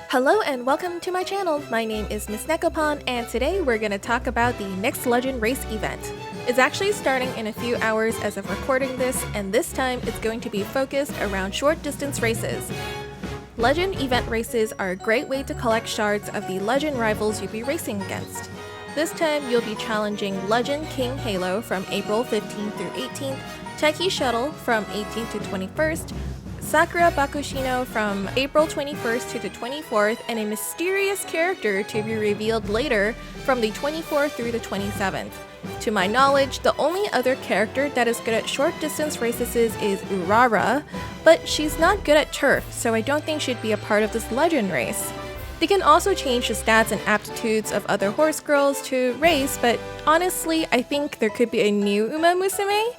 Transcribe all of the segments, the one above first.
Hello and welcome to my channel. My name is Miss Nekopon, and today we're going to talk about the next Legend Race event. It's actually starting in a few hours as of recording this, and this time it's going to be focused around short distance races. Legend event races are a great way to collect shards of the Legend rivals you'll be racing against. This time you'll be challenging Legend King Halo from April 15th through 18th, Taiki Shuttle from 18th to 21st, Sakura Bakushino from April 21st to the 24th, and a mysterious character to be revealed later from the 24th through the 27th. To my knowledge, the only other character that is good at short distance races is Urara, but she's not good at turf, so I don't think she'd be a part of this Legend race. They can also change the stats and aptitudes of other horse girls to race, but honestly, I think there could be a new Musume.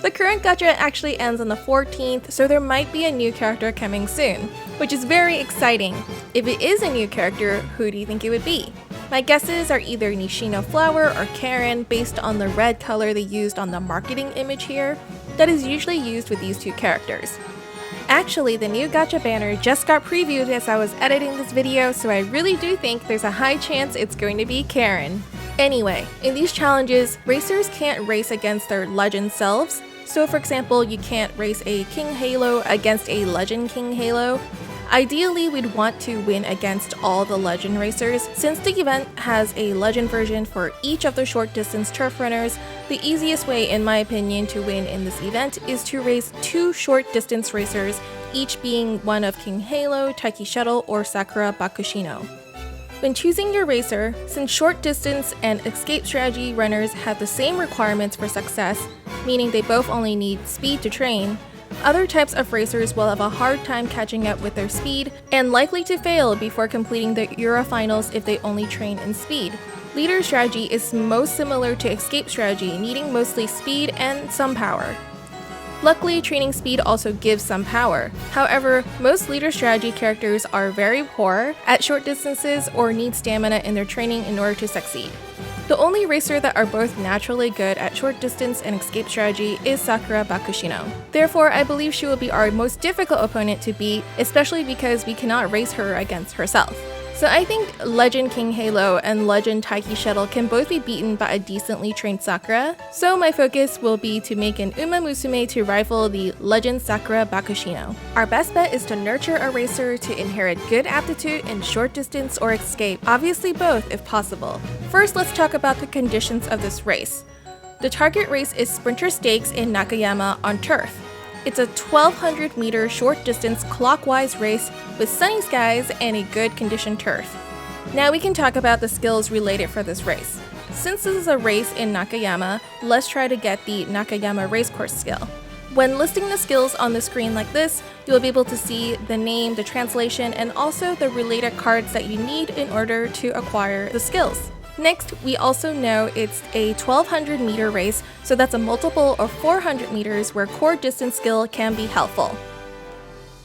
The current gacha actually ends on the 14th, so there might be a new character coming soon, which is very exciting. If it is a new character, who do you think it would be? My guesses are either Nishino Flower or Karen based on the red color they used on the marketing image here that is usually used with these two characters. Actually, the new gacha banner just got previewed as I was editing this video, so I really do think there's a high chance it's going to be Karen. Anyway, in these challenges, racers can't race against their legend selves. So for example, you can't race a King Halo against a Legend King Halo. Ideally, we'd want to win against all the Legend racers. Since the event has a Legend version for each of the short distance turf runners, the easiest way in my opinion to win in this event is to race two short distance racers, each being one of King Halo, Taiki Shuttle, or Sakura Bakushino. When choosing your racer, since short distance and escape strategy runners have the same requirements for success, meaning they both only need speed to train, other types of racers will have a hard time catching up with their speed and likely to fail before completing the Euro finals if they only train in speed. Leader strategy is most similar to escape strategy, needing mostly speed and some power. Luckily, training speed also gives some power. However, most leader strategy characters are very poor at short distances or need stamina in their training in order to succeed. The only racer that are both naturally good at short distance and escape strategy is Sakura Bakushino. Therefore, I believe she will be our most difficult opponent to beat, especially because we cannot race her against herself. So I think Legend King Halo and Legend Taiki Shuttle can both be beaten by a decently trained Sakura, so my focus will be to make an Uma Musume to rival the Legend Sakura Bakushino. Our best bet is to nurture a racer to inherit good aptitude in short distance or escape, obviously both if possible. First, let's talk about the conditions of this race. The target race is Sprinter Stakes in Nakayama on turf. It's a 1,200 meter short distance clockwise race with sunny skies and a good conditioned turf. Now we can talk about the skills related for this race. Since this is a race in Nakayama, let's try to get the Nakayama racecourse skill. When listing the skills on the screen like this, you'll be able to see the name, the translation, and also the related cards that you need in order to acquire the skills. Next, we also know it's a 1,200 meter race, so that's a multiple of 400 meters where core distance skill can be helpful.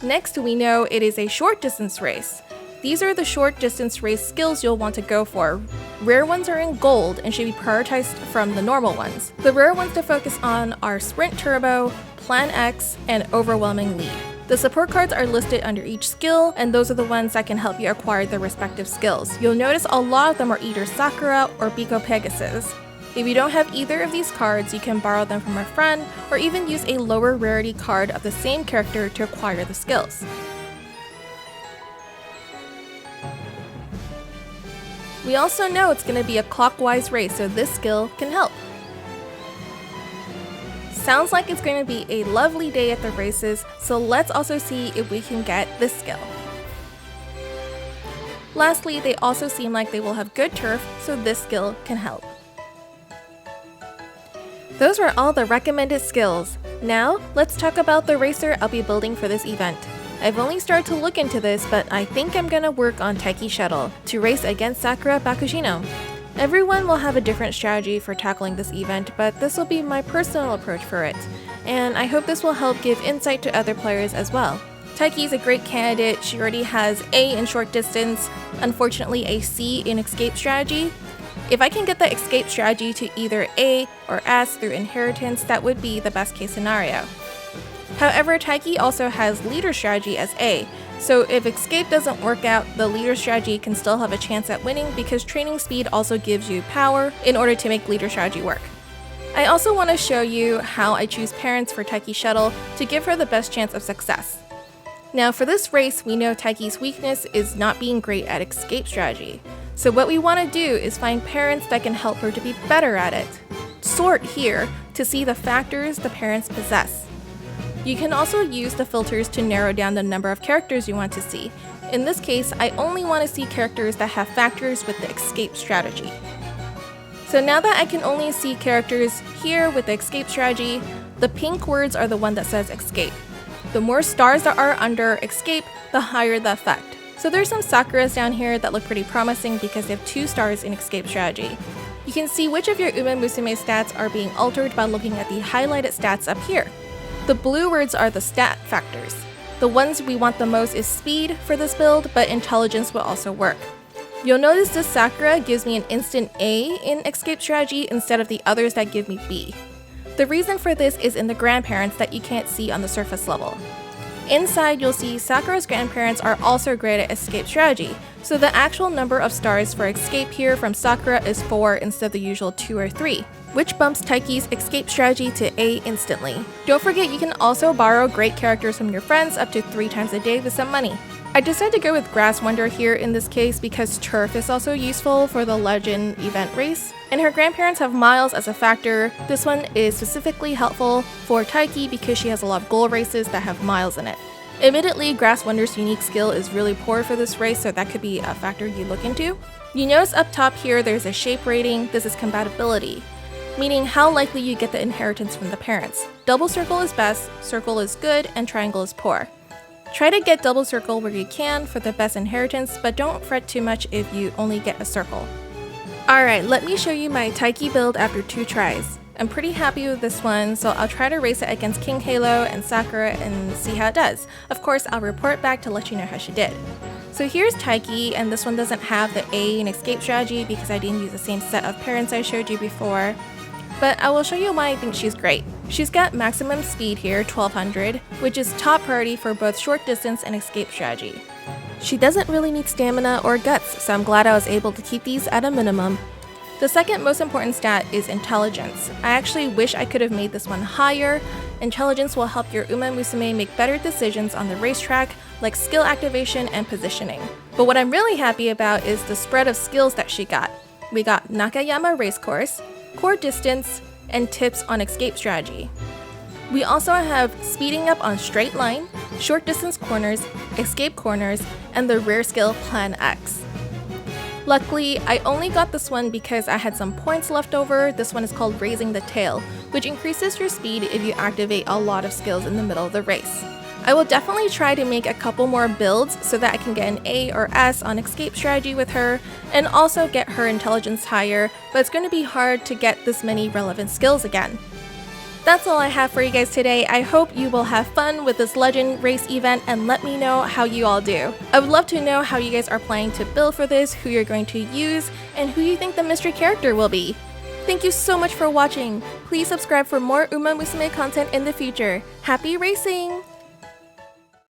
Next, we know it is a short distance race. These are the short distance race skills you'll want to go for. Rare ones are in gold and should be prioritized from the normal ones. The rare ones to focus on are Sprint Turbo, Plan X, and Overwhelming Lead. The support cards are listed under each skill, and those are the ones that can help you acquire the respective skills. You'll notice a lot of them are either Sakura or Biko Pegasus. If you don't have either of these cards, you can borrow them from a friend, or even use a lower rarity card of the same character to acquire the skills. We also know it's going to be a clockwise race, so this skill can help. Sounds like it's going to be a lovely day at the races, so let's also see if we can get this skill. Lastly, they also seem like they will have good turf, so this skill can help. Those were all the recommended skills. Now, let's talk about the racer I'll be building for this event. I've only started to look into this, but I think I'm gonna work on Taiki Shuttle to race against Sakura Bakushino. Everyone will have a different strategy for tackling this event, but this will be my personal approach for it, and I hope this will help give insight to other players as well. Taiki is a great candidate. She already has A in short distance, unfortunately a C in escape strategy. If I can get the escape strategy to either A or S through inheritance, that would be the best case scenario. However, Taiki also has leader strategy as A, So if escape doesn't work out, the leader strategy can still have a chance at winning because training speed also gives you power in order to make leader strategy work. I also want to show you how I choose parents for Taiki Shuttle to give her the best chance of success. Now for this race, we know Taiki's weakness is not being great at escape strategy. So what we want to do is find parents that can help her to be better at it. Sort here to see the factors the parents possess. You can also use the filters to narrow down the number of characters you want to see. In this case, I only want to see characters that have factors with the escape strategy. So now that I can only see characters here with the escape strategy, the pink words are the one that says escape. The more stars that are under escape, the higher the effect. So there's some Sakuras down here that look pretty promising because they have 2 stars in escape strategy. You can see which of your Musume stats are being altered by looking at the highlighted stats up here. The blue words are the stat factors. The ones we want the most is speed for this build, but intelligence will also work. You'll notice this Sakura gives me an instant A in escape strategy instead of the others that give me B. The reason for this is in the grandparents that you can't see on the surface level. Inside, you'll see Sakura's grandparents are also great at escape strategy, so the actual number of stars for escape here from Sakura is 4 instead of the usual 2 or 3, which bumps Taiki's escape strategy to A instantly. Don't forget you can also borrow great characters from your friends up to 3 times a day with some money. I decided to go with Grass Wonder here in this case because turf is also useful for the legend event race, and her grandparents have miles as a factor. This one is specifically helpful for Taiki because she has a lot of goal races that have miles in it. Admittedly, Grass Wonder's unique skill is really poor for this race, so that could be a factor you look into. You notice up top here there's a shape rating. This is compatibility, meaning how likely you get the inheritance from the parents. Double circle is best, circle is good, and triangle is poor. Try to get double circle where you can for the best inheritance, but don't fret too much if you only get a circle. Alright, let me show you my Taiki build after 2 tries. I'm pretty happy with this one, so I'll try to race it against King Halo and Sakura and see how it does. Of course, I'll report back to let you know how she did. So here's Taiki, and this one doesn't have the A in escape strategy because I didn't use the same set of parents I showed you before. But I will show you why I think she's great. She's got maximum speed here, 1200, which is top priority for both short distance and escape strategy. She doesn't really need stamina or guts, so I'm glad I was able to keep these at a minimum. The second most important stat is intelligence. I actually wish I could have made this one higher. Intelligence will help your Musume make better decisions on the racetrack, like skill activation and positioning. But what I'm really happy about is the spread of skills that she got. We got Nakayama Racecourse, Core Distance, and tips on escape strategy. We also have speeding up on straight line, short distance corners, escape corners, and the rare skill Plan X. Luckily, I only got this one because I had some points left over. This one is called Raising the Tail, which increases your speed if you activate a lot of skills in the middle of the race. I will definitely try to make a couple more builds so that I can get an A or S on escape strategy with her, and also get her intelligence higher, but it's going to be hard to get this many relevant skills again. That's all I have for you guys today. I hope you will have fun with this legend race event and let me know how you all do. I would love to know how you guys are planning to build for this, who you're going to use, and who you think the mystery character will be. Thank you so much for watching. Please subscribe for more Musume content in the future. Happy racing!